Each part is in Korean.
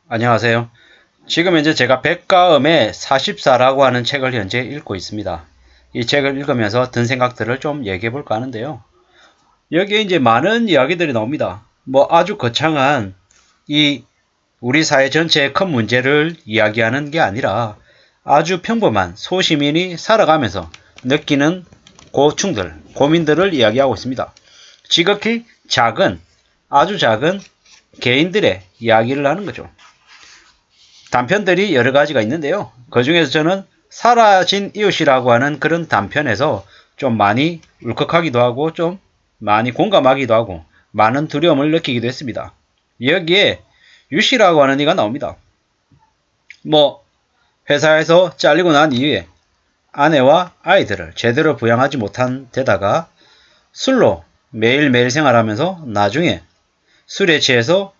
안녕하세요. 지금 현재 제가 백가음의 44라고 하는 책을 현재 읽고 있습니다. 이 책을 읽으면서 든 생각들을 좀 얘기해 볼까 하는데요. 여기에 이제 많은 이야기들이 나옵니다. 뭐 아주 거창한 이 우리 사회 전체의 큰 문제를 이야기하는 게 아니라 아주 평범한 소시민이 살아가면서 느끼는 고충들, 고민들을 이야기하고 있습니다. 지극히 작은, 아주 작은 개인들의 이야기를 하는 거죠. 단편들이 여러 가지가 있는데요. 그 중에서 저는 사라진 이웃이라고 하는 그런 단편에서 좀 많이 울컥하기도 하고 좀 많이 공감하기도 하고 많은 두려움을 느끼기도 했습니다. 여기에 유씨라고 하는 이가 나옵니다. 뭐 회사에서 잘리고 난 이후에 아내와 아이들을 제대로 부양하지 못한 데다가 술로 매일매일 생활하면서 나중에 술에 취해서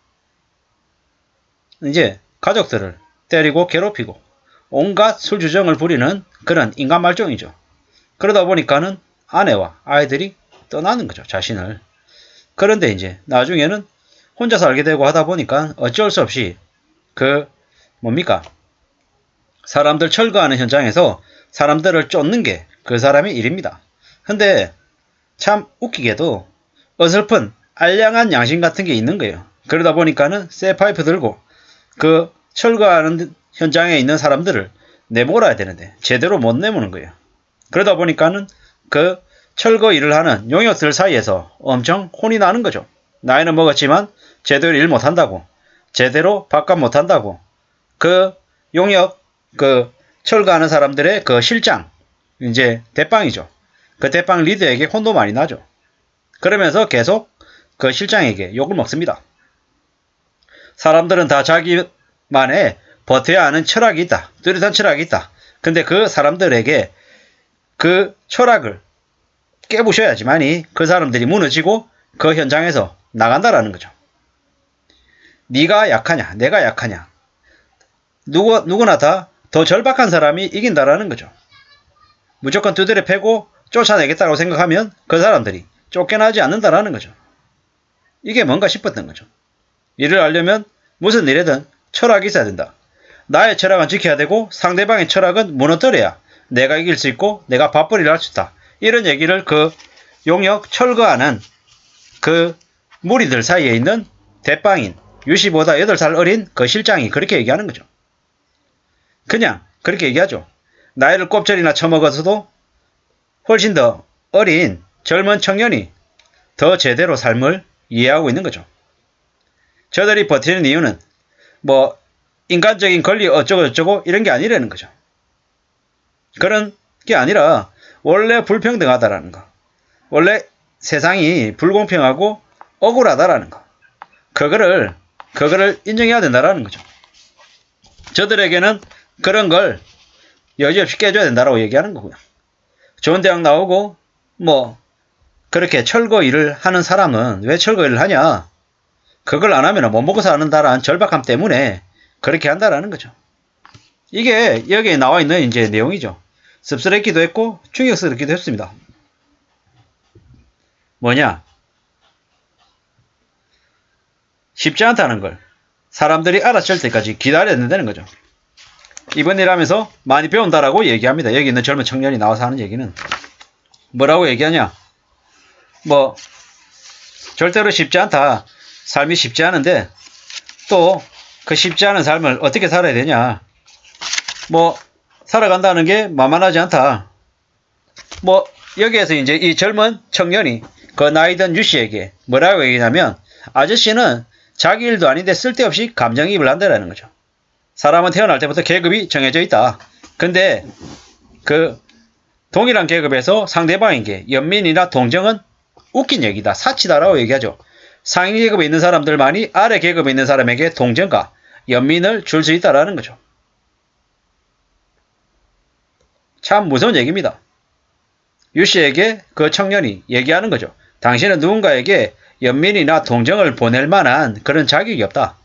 이제 가족들을 때리고 괴롭히고 온갖 술주정을 부리는 그런 인간 말종이죠. 그러다 보니까는 아내와 아이들이 떠나는 거죠. 자신을. 그런데 이제 나중에는 혼자 살게 되고 하다 보니까 어쩔 수 없이 그 뭡니까? 사람들 철거하는 현장에서 사람들을 쫓는 게 그 사람의 일입니다. 근데 참 웃기게도 어설픈 알량한 양심 같은 게 있는 거예요. 그러다 보니까는 쇠파이프 들고 그 철거하는 현장에 있는 사람들을 내몰아야 되는데 제대로 못 내모는 거예요. 그러다 보니까는 그 철거 일을 하는 용역들 사이에서 엄청 혼이 나는 거죠. 나이는 먹었지만 제대로 일 못한다고, 제대로 밥값 못한다고, 그 용역 그 철거하는 사람들의 그 실장, 이제 대빵이죠. 그 대빵 리더에게 혼도 많이 나죠. 그러면서 계속 그 실장에게 욕을 먹습니다. 사람들은 다 자기만의 버텨야 하는 철학이 있다. 뚜렷한 철학이 있다. 근데 그 사람들에게 그 철학을 깨부셔야지만이 그 사람들이 무너지고 그 현장에서 나간다라는 거죠. 네가 약하냐, 내가 약하냐. 누구나 다 더 절박한 사람이 이긴다라는 거죠. 무조건 두드려 패고 쫓아내겠다고 생각하면 그 사람들이 쫓겨나지 않는다라는 거죠. 이게 뭔가 싶었던 거죠. 일을 하려면 무슨 일이든 철학이 있어야 된다. 나의 철학은 지켜야 되고 상대방의 철학은 무너뜨려야 내가 이길 수 있고 내가 밥벌이를 할 수 있다. 이런 얘기를 그 용역 철거하는 그 무리들 사이에 있는 대빵인 유씨보다 8살 어린 그 실장이 그렇게 얘기하는 거죠. 그냥 그렇게 얘기하죠. 나이를 꼽절이나 처먹어서도 훨씬 더 어린 젊은 청년이 더 제대로 삶을 이해하고 있는 거죠. 저들이 버티는 이유는 뭐 인간적인 권리 어쩌고 이런 게 아니라는 거죠. 그런 게 아니라 원래 불평등하다라는 거. 원래 세상이 불공평하고 억울하다라는 거. 그거를 인정해야 된다라는 거죠. 저들에게는 그런 걸 여지없이 깨줘야 된다라고 얘기하는 거고요. 좋은 대학 나오고 뭐 그렇게 철거 일을 하는 사람은 왜 철거 일을 하냐? 그걸 안 하면 못 먹고 사는다라는 절박함 때문에 그렇게 한다라는 거죠. 이게 여기에 나와 있는 이제 내용이죠. 씁쓸했기도 했고 충격스럽기도 했습니다. 뭐냐? 쉽지 않다는 걸 사람들이 알아챌 때까지 기다려야 된다는 거죠. 이번 일 하면서 많이 배운다라고 얘기합니다. 여기 있는 젊은 청년이 나와서 하는 얘기는 뭐라고 얘기하냐? 뭐 절대로 쉽지 않다. 삶이 쉽지 않은데 또 그 쉽지 않은 삶을 어떻게 살아야 되냐? 뭐 살아간다는 게 만만하지 않다. 뭐 여기에서 이제 이 젊은 청년이 그 나이든 유씨에게 뭐라고 얘기냐면 아저씨는 자기 일도 아닌데 쓸데없이 감정이입을 한다는 거죠. 사람은 태어날 때부터 계급이 정해져 있다. 근데 그 동일한 계급에서 상대방에게 연민이나 동정은 웃긴 얘기다. 사치다라고 얘기하죠. 상위 계급에 있는 사람들만이 아래 계급에 있는 사람에게 동정과 연민을 줄 수 있다라는 거죠. 참 무서운 얘기입니다. 유씨에게 그 청년이 얘기하는 거죠. 당신은 누군가에게 연민이나 동정을 보낼 만한 그런 자격이 없다.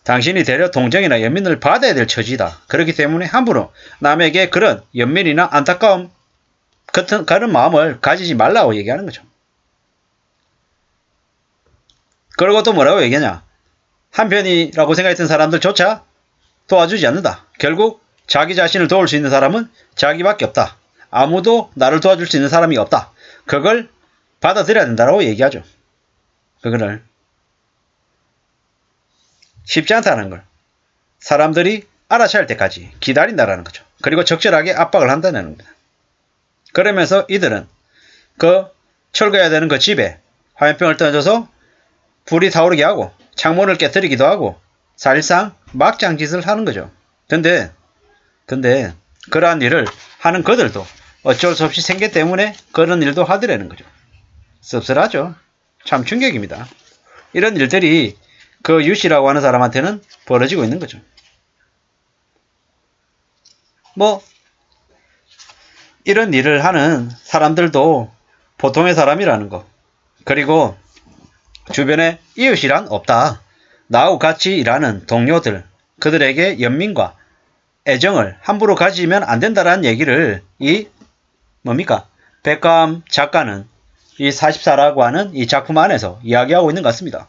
당신이 되려 동정이나 연민을 받아야 될 처지다. 그렇기 때문에 함부로 남에게 그런 연민이나 안타까움 같은 그런 마음을 가지지 말라고 얘기하는 거죠. 그리고 또 뭐라고 얘기하냐. 한편이라고 생각했던 사람들조차 도와주지 않는다. 결국 자기 자신을 도울 수 있는 사람은 자기밖에 없다. 아무도 나를 도와줄 수 있는 사람이 없다. 그걸 받아들여야 된다고 얘기하죠. 그거를. 쉽지 않다는 걸 사람들이 알아채야 할 때까지 기다린다라는 거죠. 그리고 적절하게 압박을 한다는 겁니다. 그러면서 이들은 그 철거해야 되는 그 집에 화염병을 던져서 불이 타오르게 하고 창문을 깨뜨리기도 하고 사실상 막장짓을 하는 거죠. 근데 그러한 일을 하는 그들도 어쩔 수 없이 생계 때문에 그런 일도 하더라는 거죠. 씁쓸하죠. 참 충격입니다. 이런 일들이 그 유씨라고 하는 사람한테는 벌어지고 있는 거죠. 뭐 이런 일을 하는 사람들도 보통의 사람이라는 거. 그리고 주변에 이웃이란 없다. 나하고 같이 일하는 동료들, 그들에게 연민과 애정을 함부로 가지면 안 된다라는 얘기를 이 백감 작가는 이 44라고 하는 이 작품 안에서 이야기하고 있는 것 같습니다.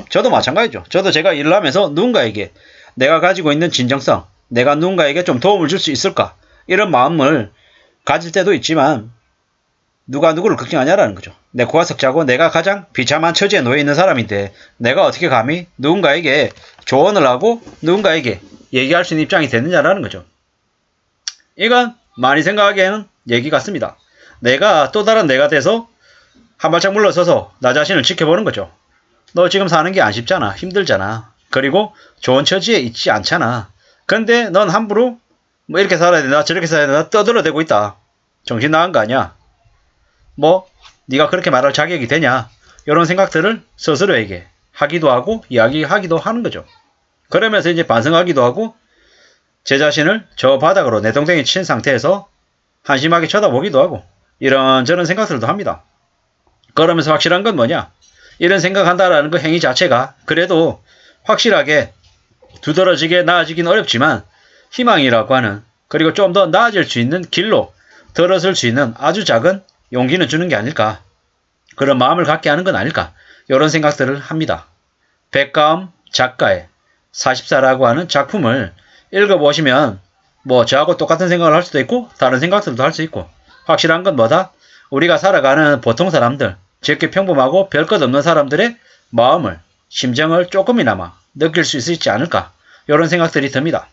저도 마찬가지죠. 저도 제가 일을 하면서 누군가에게 내가 가지고 있는 진정성, 내가 누군가에게 좀 도움을 줄 수 있을까, 이런 마음을 가질 때도 있지만 누가 누구를 걱정하냐라는 거죠. 내 코가 석자고 내가 가장 비참한 처지에 놓여 있는 사람인데 내가 어떻게 감히 누군가에게 조언을 하고 누군가에게 얘기할 수 있는 입장이 됐느냐라는 거죠. 이건 많이 생각하기에는 얘기 같습니다. 내가 또 다른 내가 돼서 한 발짝 물러서서 나 자신을 지켜보는 거죠. 너 지금 사는 게 안 쉽잖아. 힘들잖아. 그리고 좋은 처지에 있지 않잖아. 근데 넌 함부로 뭐 이렇게 살아야 된다 저렇게 살아야 된다 떠들어대고 있다. 정신 나간 거 아니야? 뭐 네가 그렇게 말할 자격이 되냐? 이런 생각들을 스스로에게 하기도 하고 이야기하기도 하는 거죠. 그러면서 이제 반성하기도 하고 제 자신을 저 바닥으로 내동댕이 친 상태에서 한심하게 쳐다보기도 하고 이런저런 생각들도 합니다. 그러면서 확실한 건 뭐냐? 이런 생각한다라는 그 행위 자체가 그래도 확실하게 두드러지게 나아지긴 어렵지만 희망이라고 하는, 그리고 좀 더 나아질 수 있는 길로 들어설 수 있는 아주 작은 용기는 주는 게 아닐까, 그런 마음을 갖게 하는 건 아닐까, 이런 생각들을 합니다. 백가음 작가의 44라고 하는 작품을 읽어보시면 뭐 저하고 똑같은 생각을 할 수도 있고 다른 생각들도 할 수 있고, 확실한 건 뭐다? 우리가 살아가는 보통 사람들, 적게 평범하고 별것 없는 사람들의 마음을, 심정을 조금이나마 느낄 수 있지 않을까, 이런 생각들이 듭니다.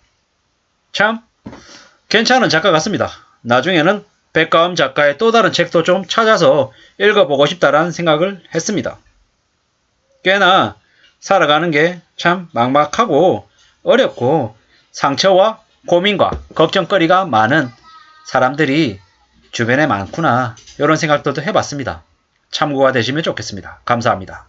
참 괜찮은 작가 같습니다. 나중에는 백가음 작가의 또 다른 책도 좀 찾아서 읽어보고 싶다라는 생각을 했습니다. 꽤나 살아가는 게 참 막막하고 어렵고 상처와 고민과 걱정거리가 많은 사람들이 주변에 많구나, 이런 생각들도 해봤습니다. 참고가 되시면 좋겠습니다. 감사합니다.